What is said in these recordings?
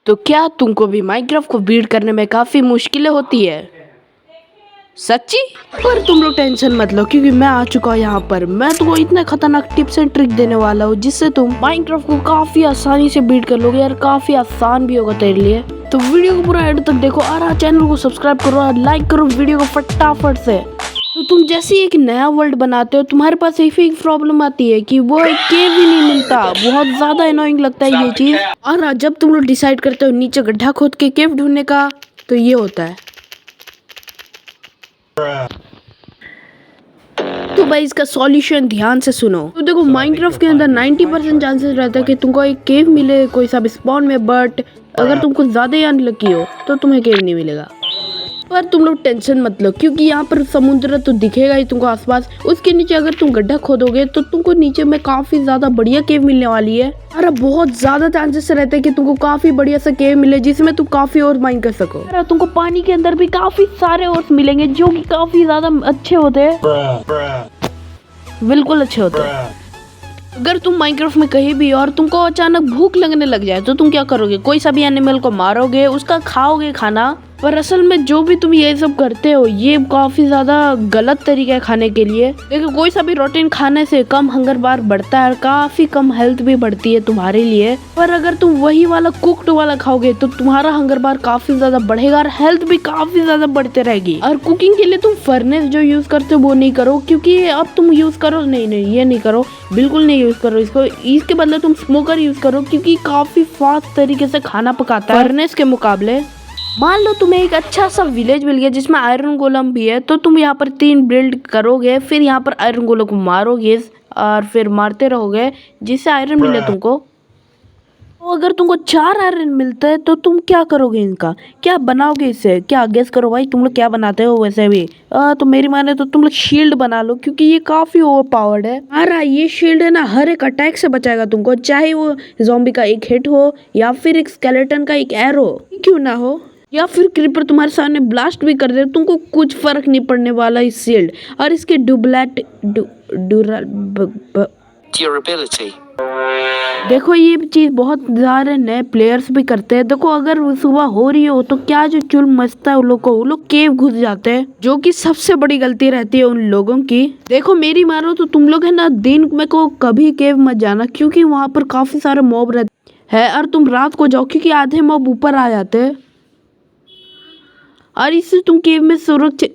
तो क्या तुमको भी माइनक्राफ्ट को बीट करने में काफ़ी मुश्किलें होती है? सच्ची? पर तुम लोग टेंशन मत लो क्योंकि मैं आ चुका हूँ यहाँ पर। मैं तुमको इतना खतरनाक टिप्स एंड ट्रिक देने वाला हूँ जिससे तुम माइनक्राफ्ट को काफ़ी आसानी से बीट कर लोगे यार, काफ़ी आसान भी होगा तेरे लिए। तो वीडियो को पूरा एंड तक देखो और चैनल को सब्सक्राइब करो और लाइक करो वीडियो को फटाफट से। तो तुम जैसे ही एक नया वर्ल्ड बनाते हो तुम्हारे पास एक प्रॉब्लम आती है कि वो एक केव ही नहीं मिलता। बहुत ज्यादा एनोइंग लगता है ये चीज। और जब तुम लोग डिसाइड करते हो नीचे गड्ढा खोद के केव ढूंढने का तो ये होता है। तो भाई इसका सॉल्यूशन ध्यान से सुनो। तो देखो माइनक्राफ्ट के अंदर 90% चांसेस रहता है कि तुमको एक केव मिले कोई सा भी स्पॉन में, बट अगर तुम कुछ ज्यादा ही अनलकी हो तो तुम्हें केव नहीं मिलेगा। पर तुम लोग टेंशन मत लो क्योंकि यहाँ पर समुद्र तो दिखेगा ही तुमको आसपास। उसके नीचे अगर तुम गड्ढा खोदोगे तो तुमको नीचे में काफी ज्यादा बढ़िया केव मिलने वाली है। और बहुत ज्यादा चांसेस रहते हैं कि तुमको काफी बढ़िया सा केव मिले जिसमें तुम काफी और माइन कर सको। और तुमको पानी के अंदर भी काफी सारे और मिलेंगे जो कि काफी ज्यादा अच्छे होते हैं, बिल्कुल अच्छे होते हैं। अगर तुम माइनक्राफ्ट में कहीं भी और तुमको अचानक भूख लगने लग जाए तो तुम क्या करोगे? कोई सा भी एनिमल को मारोगे, उसका खाओगे खाना। पर असल में जो भी तुम ये सब करते हो ये काफी ज्यादा गलत तरीका है खाने के लिए। देखो कोई सा भी प्रोटीन खाने से कम हंगर बार बढ़ता है और काफी कम हेल्थ भी बढ़ती है तुम्हारे लिए। पर अगर तुम वही वाला कुक्ड वाला खाओगे तो तुम्हारा हंगर बार काफी ज्यादा बढ़ेगा और हेल्थ भी काफी ज्यादा बढ़ते रहेगी। और कुकिंग के लिए तुम फर्नेस जो यूज करते हो वो नहीं करो, क्योंकि अब तुम यूज करो, नहीं ये नहीं करो, बिल्कुल नहीं यूज करो इसको। इसके बदले तुम स्मोकर यूज करो क्योंकि काफी फास्ट तरीके से खाना पकाता है फर्नेस के मुकाबले। मान लो तुम्हें एक अच्छा सा विलेज मिल गया जिसमें आयरन गोलम भी है, तो तुम यहाँ पर 3 बिल्ड करोगे, फिर यहाँ पर आयरन गोलम को मारोगे और फिर मारते रहोगे जिससे आयरन मिले तुमको। तो अगर तुमको 4 आयरन मिलता है तो तुम क्या करोगे? इनका क्या बनाओगे? इससे क्या गेस करो भाई, तुम लोग क्या बनाते हो वैसे भी? तो मेरी माने तो तुम लोग शील्ड बना लो क्योंकि ये काफी ओवर पावर्ड है। ये शील्ड है ना हर एक अटैक से बचाएगा तुमको, चाहे वो ज़ॉम्बी का एक हिट हो या फिर एक स्केलेटन का एक एरो क्यों ना हो, या फिर क्रीपर तुम्हारे सामने ब्लास्ट भी कर दे, तुमको कुछ फर्क नहीं पड़ने वाला इस शील्ड। और इसके ड्यूरेबिलिटी देखो ये चीज बहुत सारे नए प्लेयर्स भी करते हैं। देखो अगर सुबह हो रही हो तो क्या जो चुल मचता है वो लोग केव घुस जाते हैं, जो कि सबसे बड़ी गलती रहती है उन लोगों की। देखो मेरी मानो तो तुम लोग है ना दिन में को कभी केव मत जाना क्योंकि वहां पर काफी सारे मॉब रहते हैं। और तुम रात को जाओ क्योंकि आधे मॉब ऊपर आ जाते हैं और इससे तुम केव में सुरक्षित।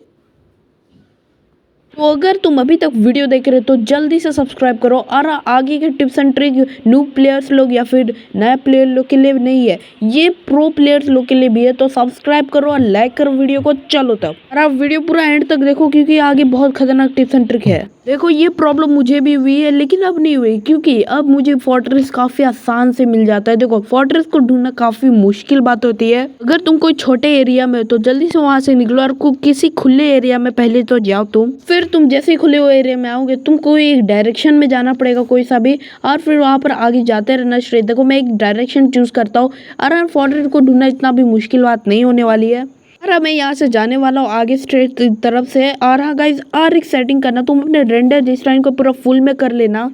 तो अगर तुम अभी तक वीडियो देख रहे हो तो जल्दी से सब्सक्राइब करो। और आगे के tips and trick new players लोग या फिर नए प्लेयर लोग के लिए नहीं है, ये प्रो प्लेयर्स लोग के लिए भी है। तो सब्सक्राइब करो और लाइक करो वीडियो को। चलो तब और आप वीडियो पूरा एंड तक देखो क्योंकि आगे बहुत खतरनाक टिप्स एंड ट्रिक है। देखो ये प्रॉब्लम मुझे भी हुई है लेकिन अब नहीं हुई क्योंकि अब मुझे फोर्ट्रेस काफी आसान से मिल जाता है। देखो फोर्ट्रेस को ढूंढना काफी मुश्किल बात होती है। अगर तुम कोई छोटे एरिया में हो तो जल्दी से वहां से निकलो और किसी खुले एरिया में पहले तो जाओ तुम। फिर तुम जैसे ही खुले हुए एरिया में आओगे तुमको एक डायरेक्शन में जाना पड़ेगा कोई सा भी, और फिर वहां पर आगे जाते रहना स्ट्रेट। देखो मैं एक डायरेक्शन चूज करता हूँ और फोर्ट्रेस को ढूंढना इतना भी मुश्किल बात नहीं होने वाली है। और मैं यहाँ से जाने वाला हूँ आगे स्ट्रेट तरफ से। और गाइज और एक सेटिंग करना, तुम अपने रेंडर डिस्टेंस को पूरा फुल में कर लेना।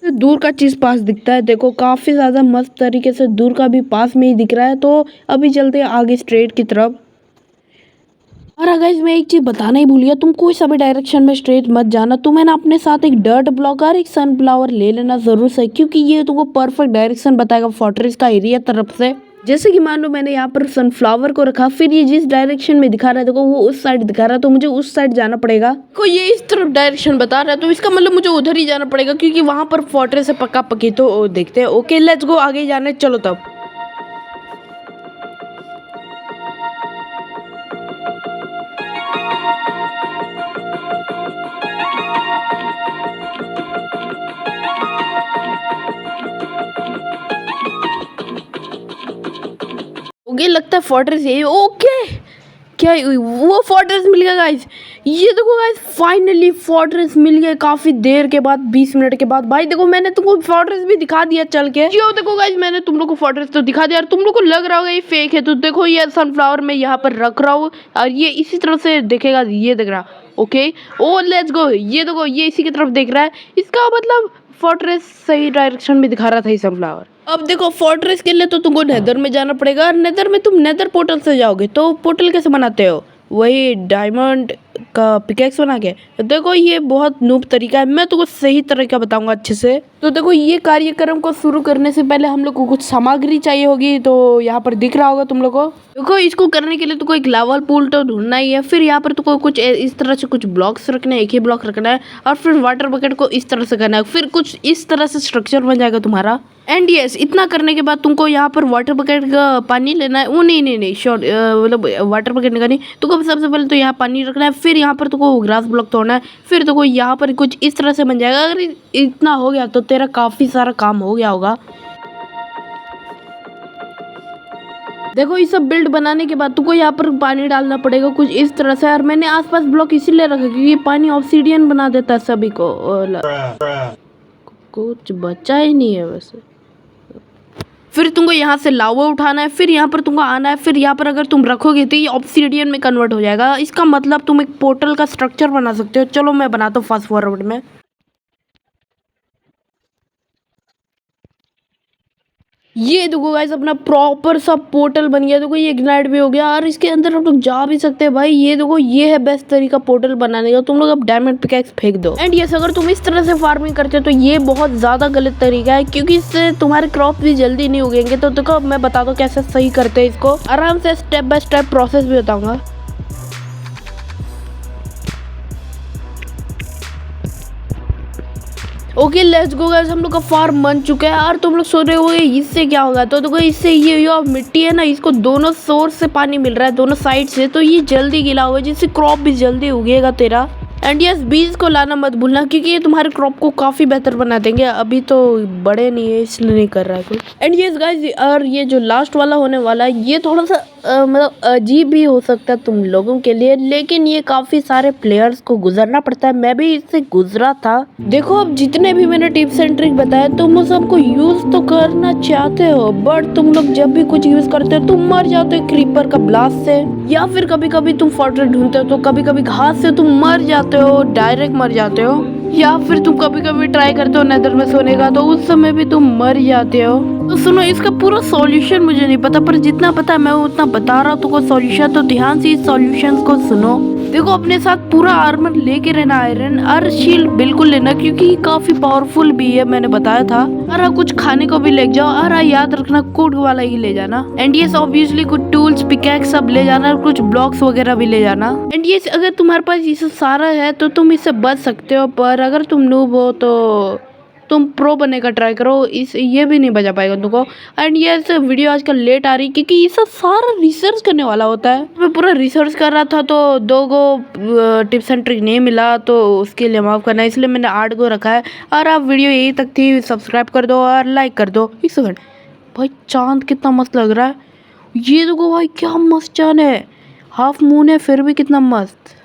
तो दूर का चीज़ पास दिखता है, देखो काफ़ी ज़्यादा मस्त तरीके से दूर का भी पास में ही दिख रहा है। तो अभी चलते हैं आगे स्ट्रेट की तरफ। और गाइज मैं एक चीज़ बताना ही भूल गया, तुम कोई सा भी डायरेक्शन में स्ट्रेट मत जाना। तुम्हें ना अपने साथ एक डर्ट ब्लॉक और एक सनफ्लावर ले लेना ज़रूर से क्योंकि ये तुमको परफेक्ट डायरेक्शन बताएगा फोर्ट्रेस का एरिया तरफ से। जैसे कि मान लो मैंने यहाँ पर सनफ्लावर को रखा, फिर ये जिस डायरेक्शन में दिखा रहा है देखो वो उस साइड दिखा रहा है, तो मुझे उस साइड जाना पड़ेगा। को ये इस तरफ डायरेक्शन बता रहा है तो इसका मतलब मुझे उधर ही जाना पड़ेगा क्योंकि वहां पर फोर्ट्रेस है पक्का पक्की। तो देखते हैं। ओके लेट्स गो, आगे जाने चलो तब। ओके लगता है फोर्ट्रेस यही। ओके क्या वो फोर्ट्रेस मिल गया गाइस। ये देखो गाइस फाइनली फोर्ट्रेस मिल गया काफी देर के बाद, 20 मिनट के बाद। भाई देखो मैंने तुमको फोर्ट्रेस भी दिखा दिया चल के। जो देखो गाइस मैंने तुम लोग को फोर्ट्रेस तो दिखा दिया और तुम लोग को लग रहा होगा ये फेक है। तो देखो ये सनफ्लावर मैं यहाँ पर रख रहा हूँ और ये इसी तरह से देखेगा, ये देख रहा। ओके ओ लेट्स गो, ये देखो ये इसी की तरफ देख रहा है। इसका मतलब फोर्ट्रेस सही डायरेक्शन में दिखा रहा था ये सनफ्लावर। अब देखो फोर्ट्रेस के लिए तो तुमको नेदर में जाना पड़ेगा, और नेदर में तुम नेदर पोर्टल से जाओगे। तो पोर्टल कैसे बनाते हो? वही डायमंड का पिकेक्स बना के। देखो ये बहुत नूब तरीका है, मैं तुमको सही तरीका बताऊंगा अच्छे से। तो देखो ये कार्यक्रम को शुरू करने से पहले हम लोग को कुछ सामग्री चाहिए होगी, तो यहाँ पर दिख रहा होगा तुम लोग को। देखो इसको करने के लिए तुमको एक लावल पूल तो ढूंढना ही है, फिर यहाँ पर तुमको कुछ इस तरह से कुछ ब्लॉक्स रखना है, एक ही ब्लॉक रखना है, और फिर वाटर बकेट को इस तरह से करना है, फिर कुछ इस तरह से स्ट्रक्चर बन जाएगा तुम्हारा। एंड यस, इतना करने के बाद तुमको यहाँ पर वाटर बकेट का पानी लेना है। वो नहीं श्योर, मतलब वाटर बकेट का नहीं, तुमको सबसे पहले तो यहाँ पानी रखना है, फिर यहाँ पर तुमको ग्रास ब्लॉक तोड़ना है, फिर तुमको यहाँ पर कुछ इस तरह से बन जाएगा। अगर इतना हो गया तो तेरा काफ़ी सारा काम हो गया होगा। देखो ये सब बिल्ड बनाने के बाद तुमको यहाँ पर पानी डालना पड़ेगा कुछ इस तरह से, और मैंने आसपास ब्लॉक इसीलिए रखा क्योंकि ये पानी ऑब्सीडियन बना देता है सभी को। कुछ बचा ही नहीं है वैसे। फिर तुमको यहाँ से लावा उठाना है, फिर यहाँ पर तुमको आना है, फिर यहाँ पर अगर तुम रखोगे तो ये ऑब्सीडियन में कन्वर्ट हो जाएगा। इसका मतलब तुम एक पोर्टल का स्ट्रक्चर बना सकते हो। चलो मैं बनाता हूँ फास्ट फॉरवर्ड में। ये देखो गाइस अपना प्रॉपर सा पोर्टल बन गया। देखो ये इग्नाइट भी हो गया, और इसके अंदर हम लोग जा भी सकते हैं भाई। ये देखो ये है बेस्ट तरीका पोर्टल बनाने का। तुम लोग अब डायमंड पिकैक्स फेंक दो। एंड यस, अगर तुम इस तरह से फार्मिंग करते हो तो ये बहुत ज्यादा गलत तरीका है, क्योंकि इससे तुम्हारे क्रॉप भी जल्दी नहीं उगेंगे। तो देखो मैं बता दो कैसे सही करते हैं इसको, आराम से स्टेप बाय स्टेप प्रोसेस भी बताऊंगा। ओके लेट्स गो गाइस, हम लोग का फार्म बन चुका है। और तुम लोग सोच रहे हो इससे क्या होगा, तो देखो इससे ये मिट्टी है ना, इसको दोनों सोर्स से पानी मिल रहा है, दोनों साइड से, तो ये जल्दी गीला होगा, जिससे क्रॉप भी जल्दी उगेगा तेरा। एंड यस, बीज को लाना मत भूलना, क्योंकि ये तुम्हारे क्रॉप को काफ़ी बेहतर बना देंगे। अभी तो बड़े नहीं है इसलिए नहीं कर रहा है कोई। एंड यस गाइस, और ये जो लास्ट वाला होने वाला है ये थोड़ा सा मतलब अजीब भी हो सकता है तुम लोगों के लिए, लेकिन ये काफ़ी सारे प्लेयर्स को गुजरना पड़ता है। मैं भी इससे गुजरा था। देखो अब जितने भी मैंने टिप्स एंड ट्रिक बताए तुम लोग सबको यूज़ तो करना चाहते हो, बट तुम लोग जब भी कुछ यूज़ करते हो तुम मर जाते हो क्रीपर का ब्लास्ट से, या फिर कभी कभी तुम फोर्ट्रेस ढूंढते हो तो कभी कभी घास से तुम मर जाते हो, डायरेक्ट मर जाते हो, या फिर तुम कभी कभी ट्राई करते हो नेदर में सोने का, तो उस समय भी तुम मर जाते हो। तो सुनो, इसका पूरा सॉल्यूशन मुझे नहीं पता, पर जितना पता है मैं उतना बता रहा हूँ तुमको सॉल्यूशन। तो ध्यान से इस सॉल्यूशन को सुनो। देखो अपने साथ पूरा आर्मर लेके रहना, आयरन और शील्ड बिल्कुल लेना, क्योंकि ये काफी पावरफुल भी है, मैंने बताया था। और कुछ खाने को भी ले जाओ, और याद रखना कोड वाला ही ले जाना। एंड ये ऑब्वियसली कुछ टूल्स पिकैक्स सब ले जाना, और कुछ ब्लॉक्स वगैरह भी ले जाना। एंड ये अगर तुम्हारे पास ये सब सारा है तो तुम इससे बच सकते हो, पर अगर तुम नूब हो तो तुम प्रो बनने का ट्राई करो, इस ये भी नहीं बचा पाएगा तुमको। एंड ये वीडियो आजकल लेट आ रही क्योंकि ये सब सारा रिसर्च करने वाला होता है। मैं पूरा रिसर्च कर रहा था तो 2 गो टिप्स एंड ट्रिक नहीं मिला, तो उसके लिए माफ़ करना, इसलिए मैंने 8 गो रखा है। और आप वीडियो यही तक थी, सब्सक्राइब कर दो और लाइक कर दो। 1 सेकंड भाई, चांद कितना मस्त लग रहा है। ये देखो भाई क्या मस्त चांद है, हाफ मून है फिर भी कितना मस्त।